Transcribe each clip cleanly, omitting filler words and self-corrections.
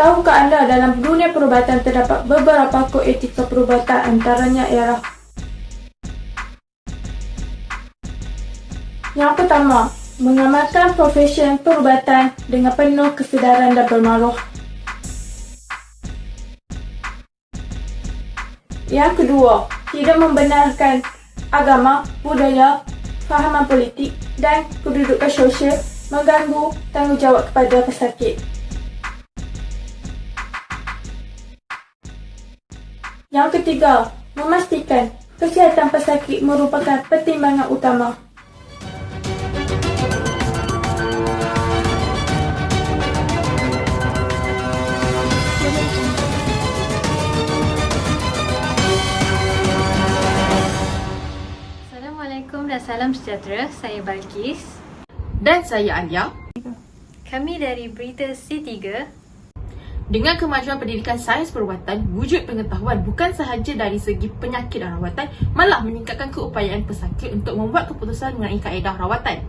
Tahukah anda dalam dunia perubatan terdapat beberapa kod etika perubatan, antaranya ialah yang pertama, mengamalkan profesi perubatan dengan penuh kesedaran dan bermaruah. Yang kedua, tidak membenarkan agama, budaya, fahaman politik dan kedudukan sosial mengganggu tanggungjawab kepada pesakit. Yang ketiga, memastikan kesihatan pesakit merupakan pertimbangan utama. Assalamualaikum dan salam sejahtera. Saya Balkis. Dan saya Alia. Kami dari Berita C3. Dengan kemajuan pendidikan sains perubatan, wujud pengetahuan bukan sahaja dari segi penyakit dan rawatan, malah meningkatkan keupayaan pesakit untuk membuat keputusan mengenai kaedah rawatan.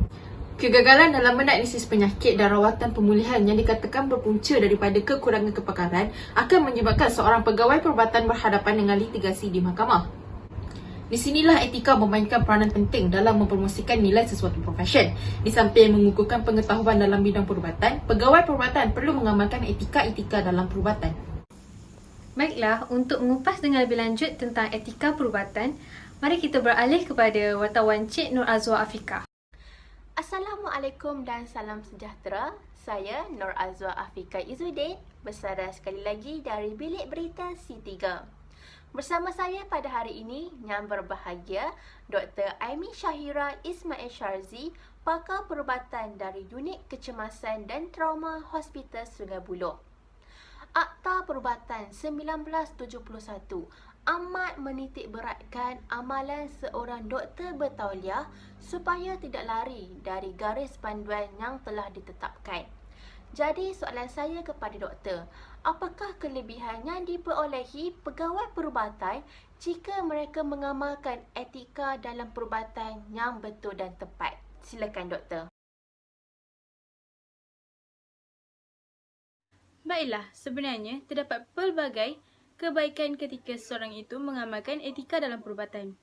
Kegagalan dalam mendiagnosis penyakit dan rawatan pemulihan yang dikatakan berpunca daripada kekurangan kepakaran akan menyebabkan seorang pegawai perubatan berhadapan dengan litigasi di mahkamah. Di sinilah etika memainkan peranan penting dalam mempromosikan nilai sesuatu profesyen. Di samping mengukuhkan pengetahuan dalam bidang perubatan, pegawai perubatan perlu mengamalkan etika-etika dalam perubatan. Baiklah, untuk mengupas dengan lebih lanjut tentang etika perubatan, mari kita beralih kepada wartawan Cik Nur Azwar Afika. Assalamualaikum dan salam sejahtera. Saya Nur Azwar Afika Izzuddin, bersara sekali lagi dari Bilik Berita C3. Bersama saya pada hari ini yang berbahagia Dr. Aimee Shahira Ismail Sharzi, pakar perubatan dari Unit Kecemasan dan Trauma Hospital Sungai Buloh. Akta Perubatan 1971 amat menitik beratkan amalan seorang doktor bertauliah supaya tidak lari dari garis panduan yang telah ditetapkan. Jadi soalan saya kepada doktor, apakah kelebihan yang diperolehi pegawai perubatan jika mereka mengamalkan etika dalam perubatan yang betul dan tepat? Silakan doktor. Baiklah, sebenarnya terdapat pelbagai kebaikan ketika seseorang itu mengamalkan etika dalam perubatan.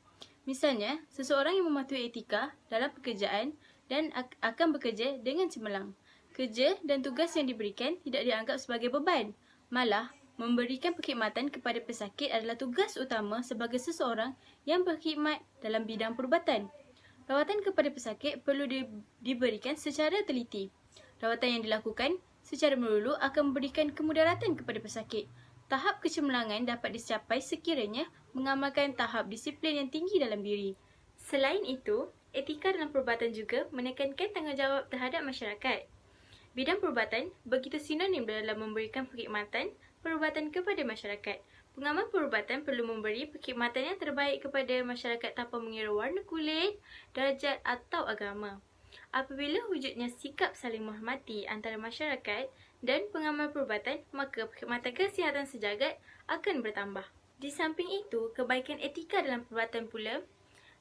Misalnya, seseorang yang mematuhi etika dalam pekerjaan dan akan bekerja dengan cemerlang. Kerja dan tugas yang diberikan tidak dianggap sebagai beban. Malah, memberikan perkhidmatan kepada pesakit adalah tugas utama sebagai seseorang yang berkhidmat dalam bidang perubatan. Rawatan kepada pesakit perlu diberikan secara teliti. Rawatan yang dilakukan secara melulu akan memberikan kemudaratan kepada pesakit. Tahap kecemerlangan dapat dicapai sekiranya mengamalkan tahap disiplin yang tinggi dalam diri. Selain itu, etika dalam perubatan juga menekankan tanggungjawab terhadap masyarakat. Bidang perubatan begitu sinonim dalam memberikan perkhidmatan perubatan kepada masyarakat. Pengamal perubatan perlu memberi perkhidmatan yang terbaik kepada masyarakat tanpa mengira warna kulit, darjat atau agama. Apabila wujudnya sikap saling menghormati antara masyarakat dan pengamal perubatan, maka perkhidmatan kesihatan sejagat akan bertambah. Di samping itu, kebaikan etika dalam perubatan pula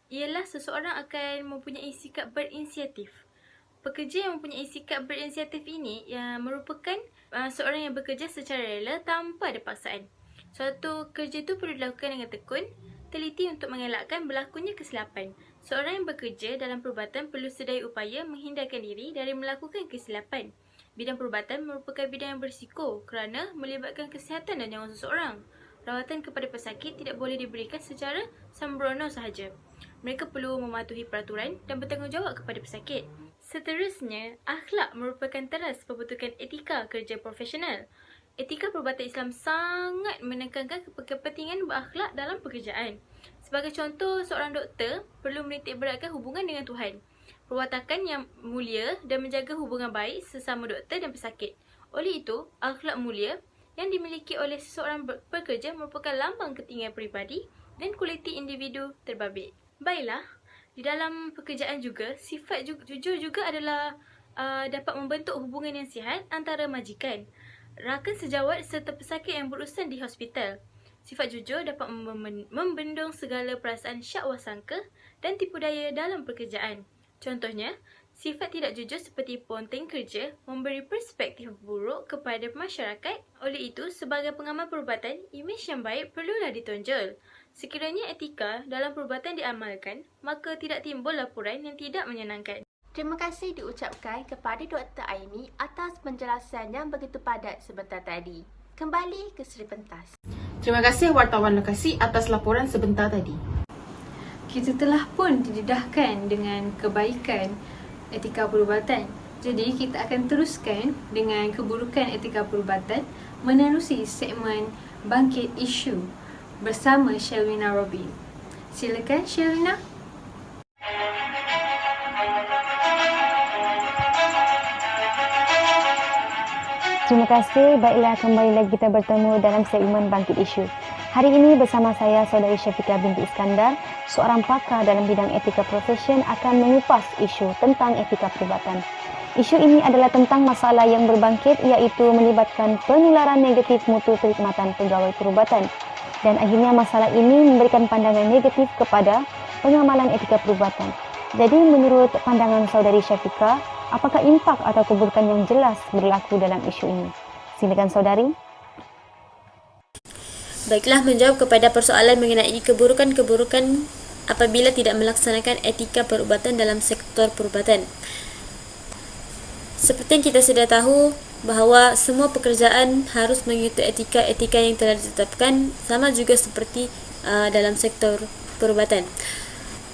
ialah seseorang akan mempunyai sikap berinisiatif. Pekerja yang mempunyai sikap berinisiatif ini merupakan seorang yang bekerja secara rela tanpa ada paksaan. Suatu kerja itu perlu dilakukan dengan tekun, teliti untuk mengelakkan berlakunya kesilapan. Seorang yang bekerja dalam perubatan perlu sedaya upaya menghindarkan diri dari melakukan kesilapan. Bidang perubatan merupakan bidang yang berisiko kerana melibatkan kesihatan dan nyawa seseorang. Rawatan kepada pesakit tidak boleh diberikan secara sembrono sahaja. Mereka perlu mematuhi peraturan dan bertanggungjawab kepada pesakit. Seterusnya, akhlak merupakan teras pembentukan etika kerja profesional. Etika perubatan Islam sangat menekankan kepentingan berakhlak dalam pekerjaan. Sebagai contoh, seorang doktor perlu menitik beratkan hubungan dengan Tuhan, perwatakan yang mulia dan menjaga hubungan baik sesama doktor dan pesakit. Oleh itu, akhlak mulia yang dimiliki oleh seseorang pekerja merupakan lambang ketinggian peribadi dan kualiti individu terbabit. Baiklah, di dalam pekerjaan juga, sifat jujur juga adalah dapat membentuk hubungan yang sihat antara majikan, rakan sejawat serta pesakit yang berurusan di hospital. Sifat jujur dapat membendung segala perasaan syak wasangka dan tipu daya dalam pekerjaan. Contohnya, Sifat tidak jujur seperti ponteng kerja memberi perspektif buruk kepada masyarakat. Oleh itu, sebagai pengamal perubatan, imej yang baik perlulah ditonjol. Sekiranya etika dalam perubatan diamalkan, maka tidak timbul laporan yang tidak menyenangkan. Terima kasih diucapkan kepada Dr. Aimi atas penjelasan yang begitu padat sebentar tadi. Kembali ke Seri Pentas. Terima kasih wartawan lokasi atas laporan sebentar tadi. Kita telah pun didedahkan dengan kebaikan etika perubatan. Jadi kita akan teruskan dengan keburukan etika perubatan menerusi segmen Bangkit Isu bersama Shelwina Robin. Silakan Shelwina. Terima kasih. Baiklah, kembali lagi kita bertemu dalam segmen Bangkit Isu. Hari ini bersama saya, Saudari Syafiqah binti Iskandar, seorang pakar dalam bidang etika profesion akan mengupas isu tentang etika perubatan. Isu ini adalah tentang masalah yang berbangkit, iaitu melibatkan penularan negatif mutu perkhidmatan pegawai perubatan. Dan akhirnya masalah ini memberikan pandangan negatif kepada pengamalan etika perubatan. Jadi menurut pandangan Saudari Syafiqah, apakah impak atau keburukan yang jelas berlaku dalam isu ini? Silakan Saudari. Baiklah, menjawab kepada persoalan mengenai keburukan-keburukan apabila tidak melaksanakan etika perubatan dalam sektor perubatan. Seperti yang kita sudah tahu bahawa semua pekerjaan harus mengikuti etika-etika yang telah ditetapkan, sama juga seperti dalam sektor perubatan.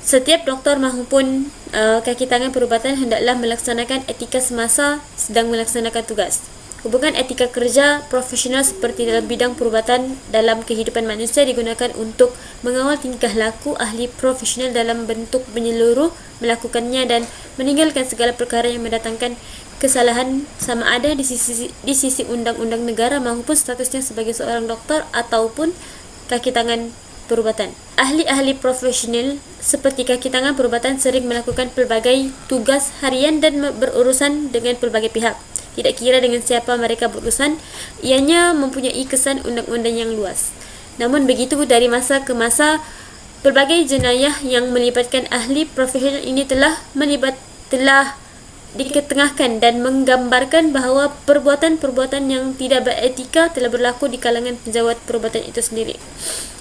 Setiap doktor maupun kaki tangan perubatan hendaklah melaksanakan etika semasa sedang melaksanakan tugas. Hubungan etika kerja profesional seperti dalam bidang perubatan dalam kehidupan manusia digunakan untuk mengawal tingkah laku ahli profesional dalam bentuk menyeluruh melakukannya dan meninggalkan segala perkara yang mendatangkan kesalahan, sama ada di sisi undang-undang negara maupun statusnya sebagai seorang doktor ataupun kaki tangan perubatan. Ahli-ahli profesional seperti kaki tangan perubatan sering melakukan pelbagai tugas harian dan berurusan dengan pelbagai pihak. Tidak kira dengan siapa mereka berurusan, ianya mempunyai kesan undang-undang yang luas. Namun begitu, dari masa ke masa, pelbagai jenayah yang melibatkan ahli profesional ini telah diketengahkan dan menggambarkan bahawa perbuatan-perbuatan yang tidak beretika telah berlaku di kalangan penjawat perubatan itu sendiri.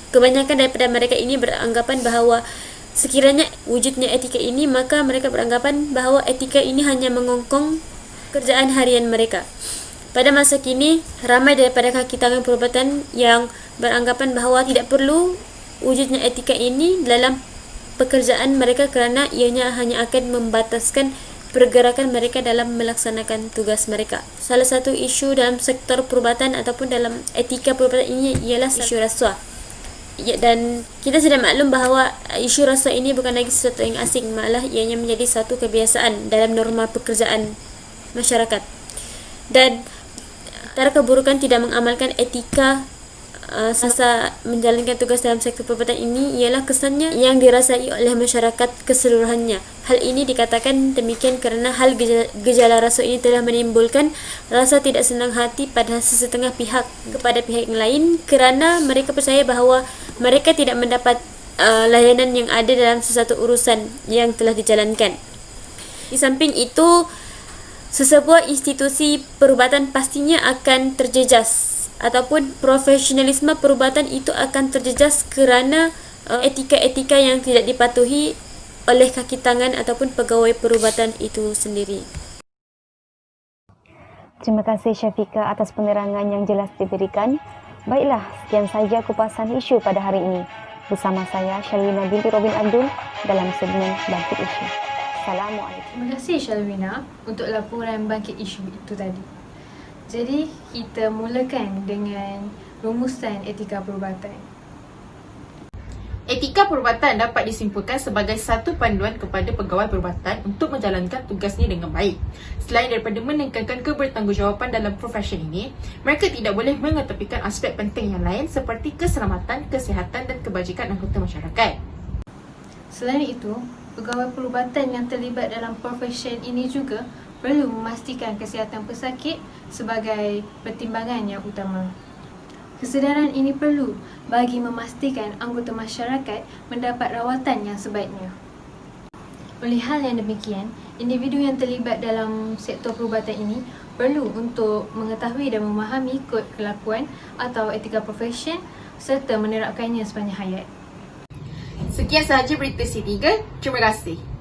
Kebanyakan daripada mereka ini beranggapan bahawa sekiranya wujudnya etika ini, maka mereka beranggapan bahawa etika ini hanya mengongkong kerjaan harian mereka. Pada masa kini, ramai daripada kaki tangan perubatan yang beranggapan bahawa tidak perlu wujudnya etika ini dalam pekerjaan mereka kerana ianya hanya akan membataskan pergerakan mereka dalam melaksanakan tugas mereka. Salah satu isu dalam sektor perubatan ataupun dalam etika perubatan ini ialah isu rasuah. Ya, dan kita sudah maklum bahawa isu rasuah ini bukan lagi sesuatu yang asing, malah ianya menjadi satu kebiasaan dalam norma pekerjaan masyarakat. Dan antara keburukan tidak mengamalkan etika semasa menjalankan tugas dalam sektor perubatan ini ialah kesannya yang dirasai oleh masyarakat keseluruhannya. Hal ini dikatakan demikian kerana hal gejala rasuah ini telah menimbulkan rasa tidak senang hati pada sesetengah pihak kepada pihak yang lain kerana mereka percaya bahawa mereka tidak mendapat layanan yang ada dalam sesuatu urusan yang telah dijalankan. Di samping itu, sesebuah institusi perubatan pastinya akan terjejas ataupun profesionalisme perubatan itu akan terjejas kerana etika-etika yang tidak dipatuhi oleh kaki tangan ataupun pegawai perubatan itu sendiri. Terima kasih Syafiqah atas penerangan yang jelas diberikan. Baiklah, sekian saja kupasan isu pada hari ini. Bersama saya, Shelwina binti Robin Abdul dalam segmen Bangkit Isu. Assalamualaikum. Terima kasih Shelwina untuk laporan bangkit isu itu tadi. Jadi kita mulakan dengan rumusan etika perubatan. Etika perubatan dapat disimpulkan sebagai satu panduan kepada pegawai perubatan untuk menjalankan tugasnya dengan baik. Selain daripada menekankan kebertanggungjawabaan dalam profesi ini, mereka tidak boleh mengetepikan aspek penting yang lain seperti keselamatan, kesihatan dan kebajikan anggota masyarakat. Selain itu, pegawai perubatan yang terlibat dalam profesi ini juga perlu memastikan kesihatan pesakit sebagai pertimbangan yang utama. Kesedaran ini perlu bagi memastikan anggota masyarakat mendapat rawatan yang sebaiknya. Oleh hal yang demikian, individu yang terlibat dalam sektor perubatan ini perlu untuk mengetahui dan memahami kod kelakuan atau etika profesion serta menerapkannya sepanjang hayat. Sekian sahaja berita C3. Terima kasih.